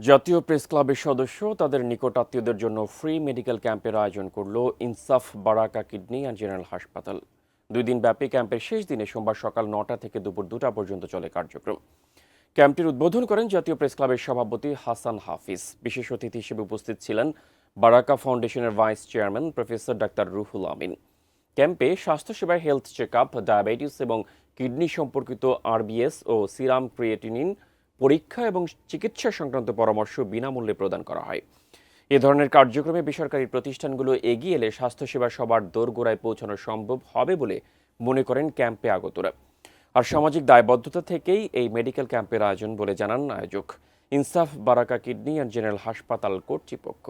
জাতীয় প্রেস ক্লাবের সদস্য তাদের নিকট আত্মীয়দের জন্য ফ্রি মেডিকেল ক্যাম্পের আয়োজন করল ইনসাফ বারাকা কিডনি অ্যান্ড জেনারেল হাসপাতাল। 2 দিন ব্যাপী ক্যাম্পের শেষ দিনে সোমবার সকাল 9টা থেকে দুপুর 2টা পর্যন্ত চলে কার্যক্রম। ক্যাম্পটির উদ্বোধন করেন জাতীয় প্রেস ক্লাবের সভাপতি হাসান হাফিজ। বিশেষ অতিথি হিসেবে উপস্থিত ছিলেন বারাকা ফাউন্ডেশনের vice chairman professor doctor Ruhul Amin. ক্যাম্পে স্বাস্থ্যসেবায় হেলথ চেক আপ, ডায়াবেটিস এবং কিডনি সম্পর্কিত আরবিএস ও সিরাম ক্রিয়েটিনিন পরীক্ষা এবং চিকিৎসা সংক্রান্ত পরামর্শ বিনামূল্যে প্রদান করা হয়। এ ধরনের কার্যক্রমে বেসরকারি প্রতিষ্ঠানগুলো এগিয়ে এলে স্বাস্থ্যসেবা সবার দোরগোড়ায় পৌঁছানো সম্ভব হবে বলে মনে করেন ক্যাম্পে আগতরা। আর সামাজিক দায়বদ্ধতা থেকেই এই মেডিকেল ক্যাম্পের আয়োজন বলে জানান আয়োজক ইনসাফ বারাকা কিডনি অ্যান্ড জেনারেল হাসপাতাল কর্তৃপক্ষ।